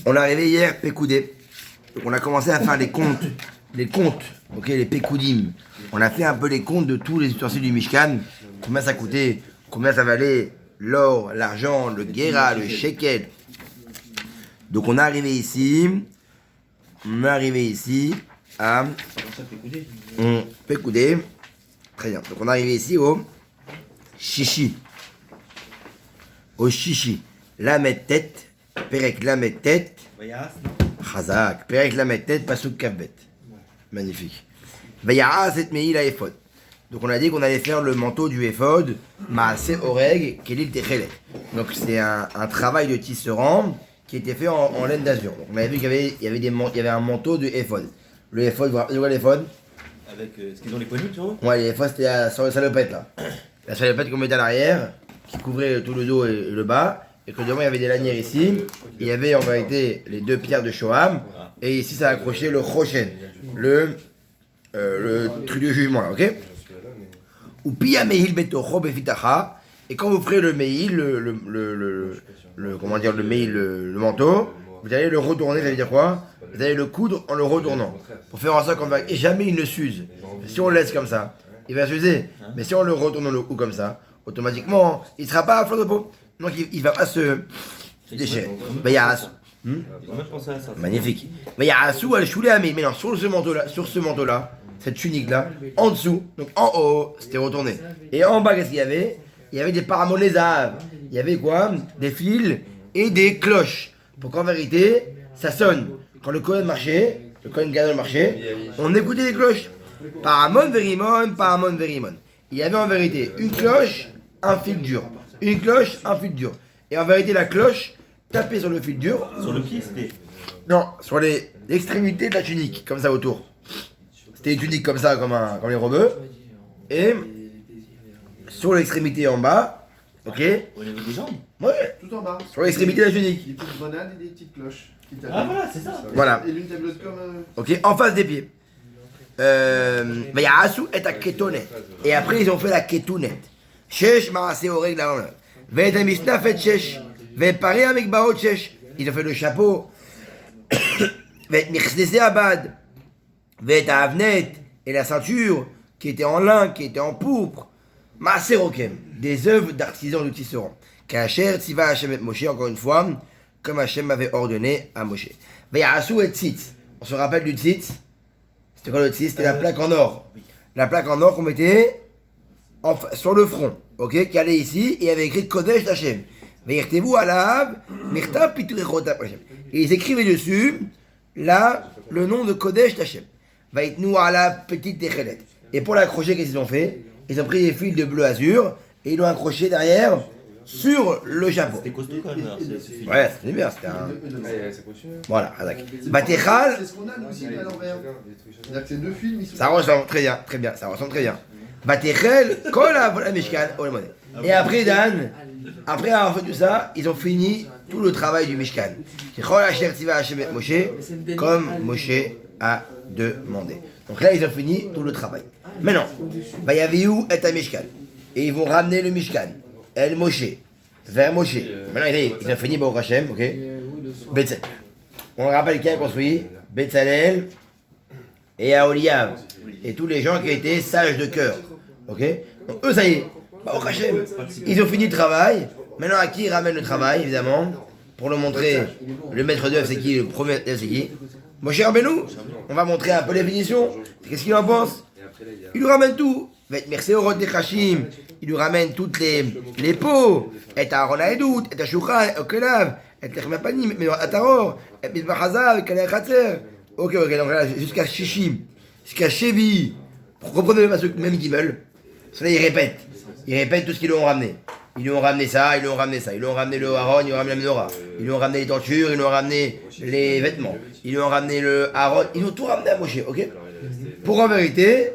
On est arrivé hier, Pekoudé. Donc on a commencé à faire les comptes, ok, les Pekoudim. On a fait un peu les comptes de tous les ustensiles du Mishkan. Combien ça coûtait, combien ça valait, l'or, l'argent, le guéra, le shekel. Donc on est arrivé ici à Pekoudé. Très bien. Donc on est arrivé ici au Chichi. Au Chichi. Lamed tête, Perek Lamed tête. Chazak. Perek Lamed tête, Pasuk Kavbet. Magnifique. Vayara cette meïla ephod. Donc on a dit qu'on allait faire le manteau du ephod, Maaseh Oreg, Kelil Techelet. Donc c'est un travail de tisserand qui était fait en laine d'azur. Donc on avait vu qu'il y avait un manteau de ephod. Le ephod, vous rappelez quoi l'ephod? Avec ce qu'ils ont les poignets, tu vois? Ouais, l'ephod c'était sur la salopette là. La salopette qu'on mettait à l'arrière, qui couvrait tout le dos et le bas, et que devant il y avait des lanières ici. Il y avait en vérité les deux pierres de Shoham, et ici ça accrochait le Choshen, le truc de jugement là, ok? Ou pia mehil betocho befitacha, et quand vous ferez le mehil, comment dire, le mehil, le manteau, vous allez le retourner, ça veut dire quoi? Vous allez le coudre en le retournant, pour faire en sorte qu'on va, et jamais il ne s'use. Si on le laisse comme ça, il va s'user, mais si on le retourne le cou comme ça, automatiquement, il ne sera pas à fleur de peau, donc il va pas se déchirer. Magnifique. Mais il y a Assou al choulé mais non, sur ce manteau-là, cette tunique-là, en dessous, donc en haut, c'était retourné. Et en bas, qu'est-ce qu'il y avait? Il y avait des paramolésaves. Il y avait quoi? Des fils et des cloches. Pour qu'en vérité, ça sonne. Quand le Kohen marchait, le Kohen Gadol marchait, on écoutait les cloches. Paramon verimon, paramon verimon. Il y avait en vérité une cloche, un fil dur. Une cloche, un fil dur. Et en vérité, la cloche tapait sur le fil dur. Sur le pied, c'était. Non, sur l'extrémité de la tunique, comme ça autour. C'était une tunique comme ça, comme les robeux. Et sur l'extrémité en bas, ok? Au niveau des jambes? Ouais, Tout en bas. sur l'extrémité de la tunique. Des petites grenades et des petites cloches. Ah voilà, c'est ça. Voilà. Et l'une tableau comme. Ok, en face des pieds. Mais il y a Assou et à Ketonet. Et après, ils ont fait la Ketounet. Shesh Maaseh Oreg là. Ve'et Mishnah fait Shesh. Ve'et Paré avec Baot Shesh. Ils ont fait le chapeau. Ve'et Michnesé Abad. Ve'et Avnet. Et la ceinture qui était en lin, qui était en pourpre. Maaseh Rokem. Des œuvres d'artisans du tisserand. Kacher Tziva Hashem et Moshe, encore une fois, comme Hashem m'avait ordonné à Moshe. Ve'yassou et Tzitz. On se rappelle du Tzitz? C'était quoi le tzitz? C'était la plaque en or. La plaque en or qu'on mettait sur le front, ok, qui allait ici, et il y avait écrit Kodesh Hashem. Ve'yirtevu alav, mirta piturechot Hashem. Et ils écrivaient dessus, là, le nom de Kodesh Hashem. Vaïtnu alav petite techelet. Et pour l'accrocher, qu'est-ce qu'ils ont fait? Ils ont pris des fils de bleu azur, et ils l'ont accroché derrière, sur le chapeau. C'était costaud quand même. Ouais, c'était bien, c'était un... Voilà, Hazak. Batechal, C'est ce qu'on a nous aussi à l'envers. C'est-à-dire que ces deux films, ils sont. ça ressemble très bien, ça ressemble très bien. Batechel, kol la Mishkan, et après Dan, après avoir fait tout ça, ils ont fini tout le travail du Mishkan. Comme Moshe a demandé. Donc là, ils ont fini tout le travail. Maintenant, Vayaviou et à Mishkan. Et ils vont ramener le Mishkan. El Moshe, vers Moshe. Maintenant, ils ont fini Baruch Hashem, ok? Betzalel. On rappelle qui a construit Betzalel et Aholiab. Et tous les gens qui étaient sages de cœur, ok? Donc eux, ça y est, Baruch Hashem. Ils ont fini le travail. Maintenant, à qui ils ramènent le travail, évidemment? Pour le montrer, le maître d'œuvre, c'est qui? Le premier maître d'œuvre, c'est qui? Moshe Rabbeinu. On va montrer un peu les finitions. Qu'est-ce qu'il en pense? Il nous ramène tout. Merci au Rod des Hashim. Il lui ramène toutes les pots, et à Aaron Haedout, et à Shulchan, et au Kelav, et à Chemapanim, mais à Taror, et à Mizbach Hazav, et à Kalei Chatzer. Ok, donc là, jusqu'à Shishim, jusqu'à Shevi. Reprenez même Gimel. Cela, il répète tout ce qu'ils lui ont ramené. Ils lui ont ramené ça, ils lui ont ramené ça. Ils lui ont ramené le Aaron, ils lui ont ramené la menorah. Ils lui ont ramené les tentures, ils lui ont ramené les vêtements. Ils lui ont ramené le Aaron. Ils ont tout ramené à Moshe, ok? Pour en vérité,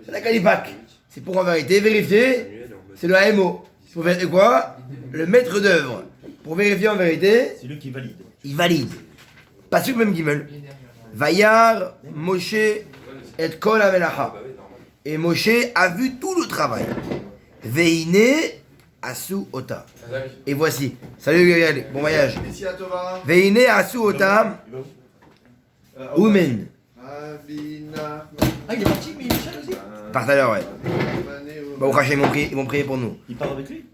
c'est la Kalipak. C'est pour en vérité vérifier, c'est le AMO. Pour vérifier quoi? Le maître d'œuvre. Pour vérifier en vérité, C'est lui qui valide. il valide. Pas sûr même Gimel. Vayar Moshe et Kol Amelacha. Et Moshe a vu tout le travail. Veine Asu Ota. Et voici. Salut Gabriel, bon voyage. Ici à Tova. Veine Asu Ota. Il va Oumen. Abina. Ah, il est parti, mais Michel aussi. Partenaire, ouais. Bah, au crachet, ils vont prier pour nous. Il part avec lui.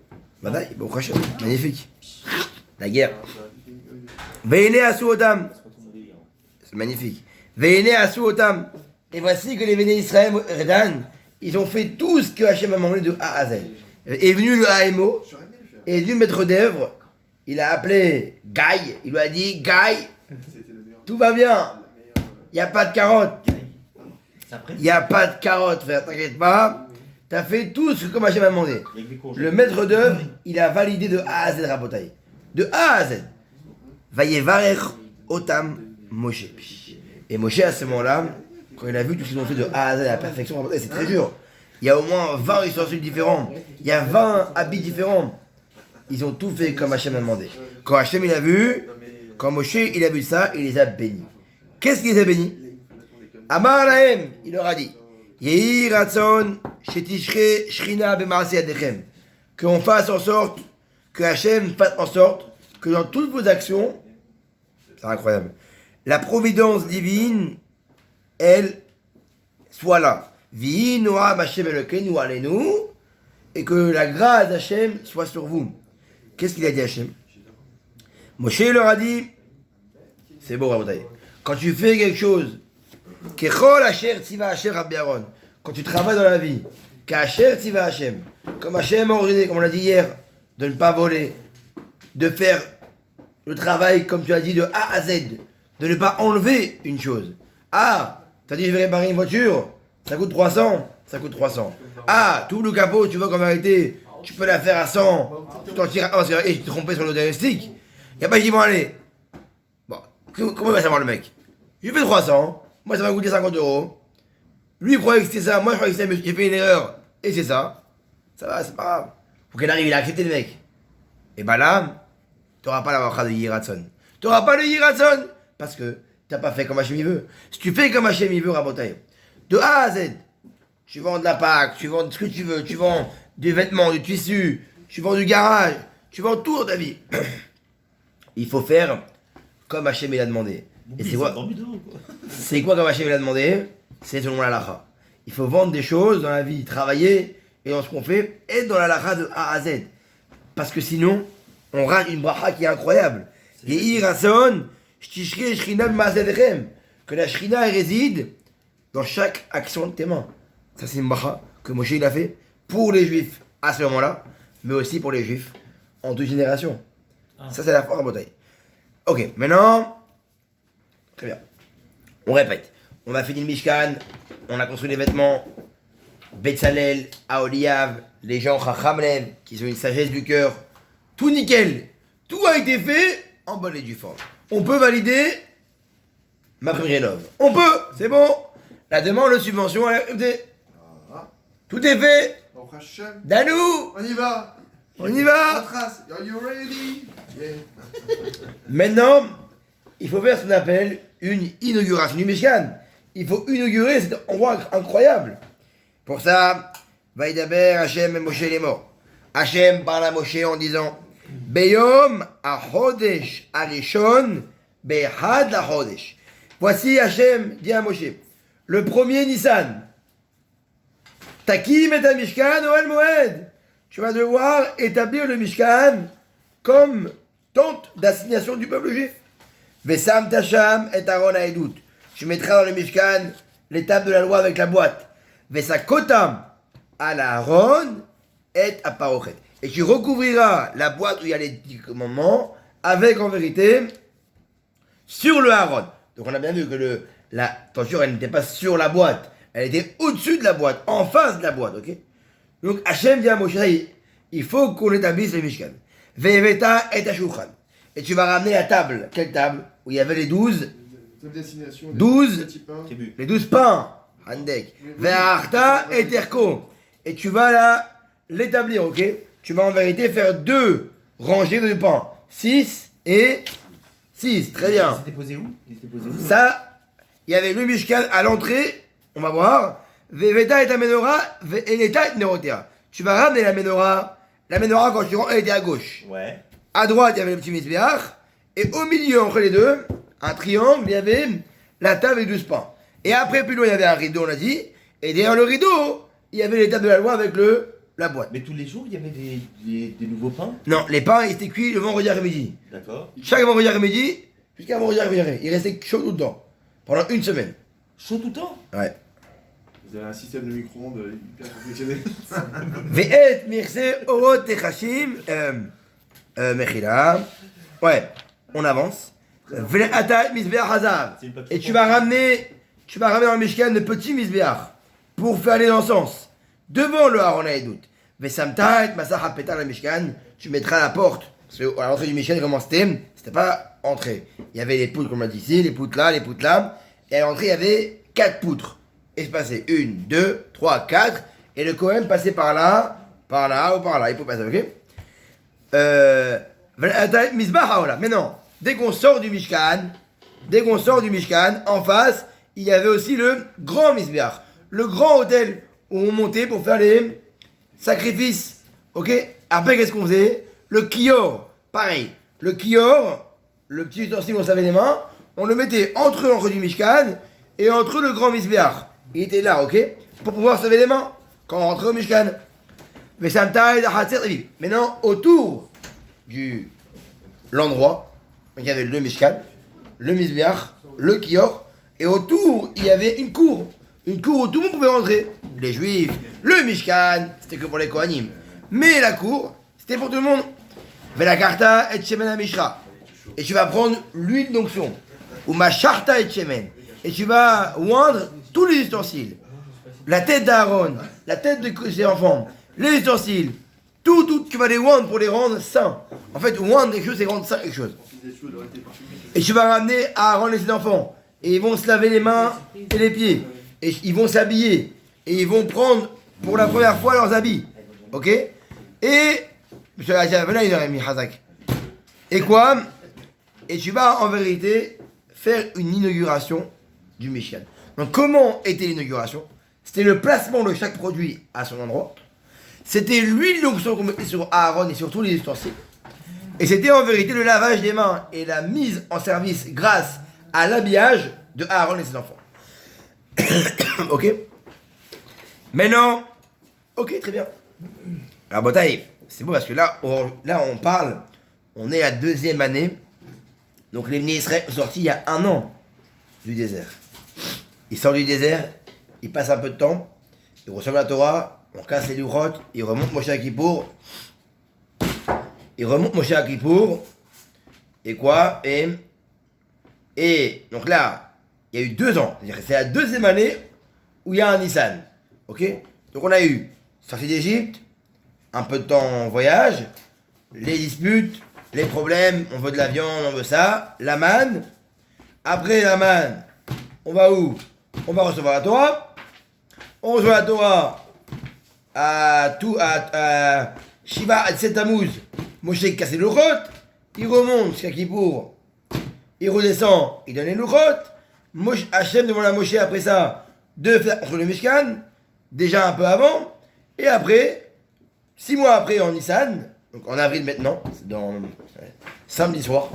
Bah, au crachet. Magnifique. La guerre. Veine Asu Otam. C'est pas ton délire. C'est magnifique. Veine Asu Otam. Et voici que les Véné Israël, Redan, ils ont fait tout ce que Hachem a demandé de A à Z. Est venu le AMO, est venu le maître d'œuvre, il a appelé Guy, il lui a dit Guy, tout va bien, il n'y a pas de carotte, C'est après. il n'y a pas de carotte, frère, t'inquiète pas, t'as fait tout ce que Hachem a demandé. Il y a que des courges. Le maître d'œuvre, il a validé de A à Z Rabotai. De A à Z. Vayevarer Otam Moshe. Et Moshe, à ce moment-là, quand il a vu tout ce qu'ils ont fait de A à Z à la perfection, Rabotai, c'est très dur. Il y a au moins 20 ustensiles différents. Il y a 20 habits différents. Ils ont tout fait comme Hachem a demandé. Quand Hachem il a vu, quand Moshe il a vu ça, il les a bénis. Qu'est-ce qu'il les a bénis? Amar Lahem, il leur a dit Yehi Ratson, Shetishre Shrina Bemaase Yadechem. Qu'on fasse en sorte, que Hachem fasse en sorte que dans toutes vos actions, c'est incroyable, la providence divine, elle, soit là. Vi Noam Hachem Elokeinu Alenu, et que la grâce d'Hachem soit sur vous. Qu'est-ce qu'il a dit Hachem? Moshe leur a dit, c'est beau, Rabotai. Quand tu fais quelque chose, Kechol Asher Tziva Hachem Rabbi Aaron, quand tu travailles dans la vie, K'Asher Tziva Hachem, comme Hachem a ordonné, comme on l'a dit hier, de ne pas voler, de faire le travail, comme tu as dit, de A à Z, de ne pas enlever une chose. Ah, t'as dit je vais réparer une voiture, ça coûte 300, ça coûte 300. Ah, tout le capot, tu vois qu'en vérité, tu peux la faire à 100, tu t'en tires à 1, et tu te trompes sur le diagnostic. Y a pas qui vont aller. Bon, comment il va savoir le mec? Je fais 300, moi ça va coûter 50 euros. Lui il croyait que c'était ça, moi je croyais que c'était, j'ai fait une erreur, et c'est ça. Ça va, c'est pas grave. Faut qu'il arrive, il a accepté le mec. Et bah là, t'auras pas la bracha de Yiratson. T'auras pas le Yiratson, parce que t'as pas fait comme Hachem il veut. Si tu fais comme Hachem il veut, Rabotai, de A à Z, tu vends de la Pâque, tu vends ce que tu veux, tu vends des vêtements, du tissu, tu vends du garage, tu vends tout dans ta vie. Il faut faire comme Hachem il a demandé. Et c'est quoi? C'est quoi comme Hachem il a demandé? C'est selon la lacha. Il faut vendre des choses dans la vie, travailler, et dans ce qu'on fait, être dans la lacha de A à Z. Parce que sinon, on rate une bracha qui est incroyable. Que la shrina elle réside dans chaque action de tes mains. Ça c'est une bracha que Moshe il a fait pour les juifs à ce moment-là, mais aussi pour les juifs en 2 générations. Ça c'est la foi en bataille. Ok, maintenant, très bien. On répète. On a fini le Mishkan, on a construit les vêtements. Betzalel, Aoliav, les gens Chachamlev, qui ont une sagesse du cœur, tout nickel. Tout a été fait en bonne et due forme. On peut valider ma Rénov. On peut, c'est bon. La demande de subvention, elle est acceptée. Tout est fait. Danou, On y va. on y va. La trace. Are you ready? Yeah. Maintenant, il faut faire ce qu'on appelle une inauguration du Mishkan. Il faut inaugurer cet endroit incroyable. Pour ça, Vaïdaber, Hachem et Moshe les morts. Hachem parle à Moshe en disant Beyom Ahodesh Arishon Behad Ahodesh. Voici Hachem dit à Moshe le premier Nissan. Takim et ta Mishkan Oel Moed. Tu vas devoir établir le Mishkan comme tente d'assignation du peuple juif. Vesam Tacham et Aaron Aedut. Tu mettras dans le Mishkan l'étape de la loi avec la boîte. Vesakotam à la Aaron et à Parochet. Et tu recouvriras la boîte où il y a les 10 commandements avec en vérité sur le Aaron. Donc on a bien vu que la tenture elle n'était pas sur la boîte, elle était au-dessus de la boîte, en face de la boîte, ok? Donc Hachem dit à Moshe, il faut qu'on établisse le Mishkan. Ve'eveta et Ashulchan. Et tu vas ramener la table. Quelle table? Où il y avait les 12 les 12 pains. Handek. Ve'arta et Terko. Et tu vas l'établir, ok? Tu vas en vérité faire 2 rangées de pains. 6 et 6. Très bien. C'était posé où? Ça, il y avait le Mishkan à l'entrée. On va voir. Ve'veta et ta menorah. Ve'eleta et nerotea. Tu vas ramener la menorah, La menorah, quand tu rentres, elle était à gauche. Ouais. À droite, il y avait le petit misbéach. Et au milieu, entre les deux, un triangle, il y avait la table et 12 pains. Et après, plus loin, il y avait un rideau, on a dit. Et derrière le rideau, il y avait les tables de la loi avec la boîte. Mais tous les jours, il y avait des nouveaux pains? Non, les pains, ils étaient cuits le vendredi après-midi. D'accord. Chaque vendredi après-midi, jusqu'à vendredi après-midi. Ils restaient chauds tout le temps. Pendant une semaine. Chaud tout le temps? Ouais. Vous avez un système de micro-ondes hyper perfectionné. Ve'et mirse orot techashim mechila. Ouais, on avance. Ve'ata misbeach hazav. Et tu vas ramener dans le Mishkan le petit misbeach pour faire les encens devant le Aaron Haïdout. Ve'samta et masach hapeta le Mishkan. Tu mettras à la porte. Parce qu'à l'entrée du Mishkan, comment c'était pas entrée. Il y avait les poutres, comme on l'a dit ici, les poutres là, les poutres là. Et à l'entrée, il y avait 4 poutres. Espacées. 1, 2, 3, 4. Et le Kohen passait par là ou par là. Il faut passer, ok? Maintenant, dès qu'on sort du Mishkan, en face, il y avait aussi le grand Mizbeach. Le grand hôtel où on montait pour faire les sacrifices. Ok? Après, qu'est-ce qu'on faisait? Le kior. Pareil. Le kior, le petit ustensile où on savait les mains, on le mettait entre du Mishkan et entre le grand Mizbeach. Il était là, ok? Pour pouvoir se laver les mains quand on rentrait au Mishkan. Mais ça me maintenant, autour de l'endroit, il y avait le Mishkan, le Mizbeach, le Kior, et autour, il y avait une cour où tout le monde pouvait rentrer. Les Juifs, le Mishkan, c'était que pour les Kohanim. Mais la cour, c'était pour tout le monde. Velakarta et Shemen Mishra. Et tu vas prendre l'huile d'onction. Ou ma charta et Shemen. Et tu vas oindre tous les ustensiles. La tête d'Aaron, la tête de ses enfants, les ustensiles, tout, tu vas les oindre pour les rendre saints. En fait, oindre quelque chose, c'est rendre saint quelque chose. Et tu vas ramener Aaron et ses enfants. Et ils vont se laver les mains et les pieds. Et ils vont s'habiller. Et ils vont prendre pour la première fois leurs habits. Ok? Et. Monsieur Hazak, venez, il aurait mis Hazak. Et quoi? Et tu vas en vérité faire une inauguration du Mishkan. Donc, comment était l'inauguration? C'était le placement de chaque produit à son endroit. C'était l'huile d'onction qu'on mettait sur Aaron et sur tous les ustensiles. Et c'était en vérité le lavage des mains et la mise en service grâce à l'habillage de Aaron et ses enfants. Ok? Maintenant, ok, très bien. Alors, Botaï, c'est beau parce que là, on parle, on est à 2e année. Donc, les Bnei Israël sont sortis il y a 1 an du désert. Ils sortent du désert, ils passent un peu de temps, ils reçoivent la Torah, on casse les lourotes, ils remontent Moshe à Kippour. Et quoi? Et donc là, il y a eu 2 ans. C'est-à-dire que c'est la 2e année où il y a un Nissan. Ok? Donc on a eu sortie d'Égypte, un peu de temps en voyage, les disputes, les problèmes, on veut de la viande, on veut ça, la manne. Après la manne, on va où? On va recevoir la Torah. On reçoit la Torah à Shiva Hatset Tammuz. Moshe casse les louchot, il remonte jusqu'à Kippour, il redescend, il donne les louchot. Hachem demande à Moshe après ça de faire construire le Mishkan, déjà un peu avant, et après, 6 mois après en Nissan, donc en avril maintenant, c'est dans samedi soir,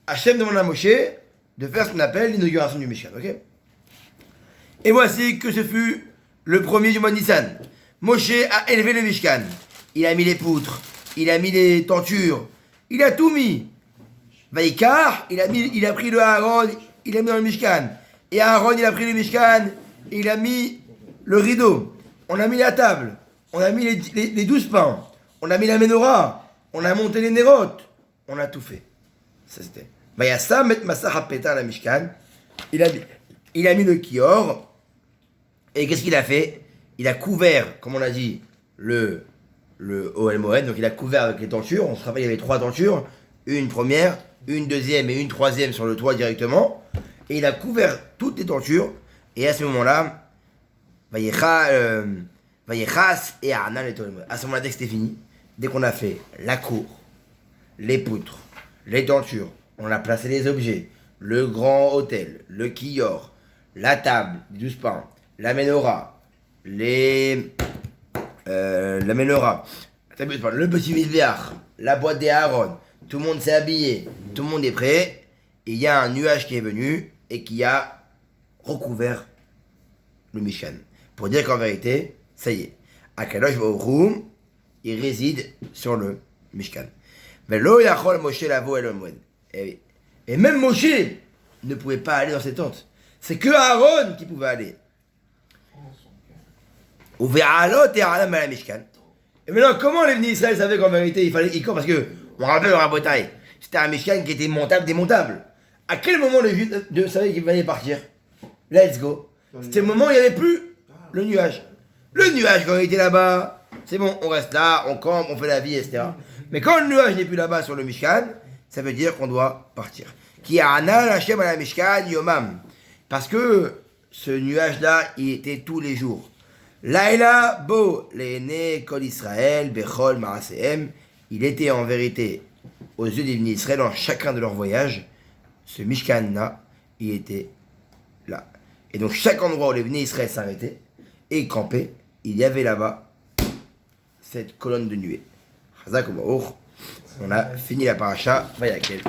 Hachem demande à Moshe de faire ce qu'on appelle l'inauguration du Mishkan, ok? Et voici que ce fut le premier du mois de Nissan. Moshe a élevé le Mishkan. Il a mis les poutres, il a mis les tentures, il a tout mis. Vaikar, il a pris le Aaron, il a mis dans le Mishkan. Et Aaron, il a pris le Mishkan, et il a mis le rideau. On a mis la table, on a mis les 12 pains, on a mis la menorah, on a monté les nérotes, on a tout fait. Ça c'était. Vayasam et Masach Hapeta la Mishkan. Il a mis le kior. Et qu'est-ce qu'il a fait? Il a couvert, comme on a dit, le Ohel Moed. Donc il a couvert avec les tentures. On se rappelle, il y avait 3 tentures. Une première, une deuxième et une troisième sur le toit directement. Et il a couvert toutes les tentures. Et à ce moment-là, Vayechas et Arnan et Ohel Moed. À ce moment-là, dès que c'était fini, dès qu'on a fait la cour, les poutres, les tentures, on a placé les objets, le grand hôtel, le kior, la table, les 12 pains, la menorah, les la menorah, le petit misbéach, la boîte des Aaron, tout le monde s'est habillé, tout le monde est prêt, et il y a un nuage qui est venu et qui a recouvert le Mishkan. Pour dire qu'en vérité, ça y est, Akadosh Baruch Hu, il réside sur le Mishkan. Mais lo yachol Moshe lavo el Moed. Et même Moshe ne pouvait pas aller dans ses tentes. C'est que Aaron qui pouvait aller. Ou ve'alot et alam al Mishkan. Et maintenant, comment les bénis Israël savaient qu'en vérité il fallait y corps? Parce que, on rappelle le rabotaï, c'était un Mishkan qui était montable, démontable. À quel moment les Juifs savaient qu'il fallait partir? Let's go. C'était le moment où il n'y avait plus le nuage. Le nuage, quand il était là-bas, c'est bon, on reste là, on campe, on fait la vie, etc. Mais quand le nuage n'est plus là-bas sur le Mishkan, ça veut dire qu'on doit partir. Qui a anal Hashem à la Mishkan yomam. Parce que ce nuage-là, il était tous les jours. Laïla bo l'éné kol Israël bechol maasehem. Il était en vérité aux yeux des bénis Israël dans chacun de leurs voyages. Ce Mishkan-là, il était là. Et donc chaque endroit où les bénis Israël s'arrêtaient et campaient, il y avait là-bas cette colonne de nuée. Chazak ou Baruch. On a fini la paracha. Vayakel.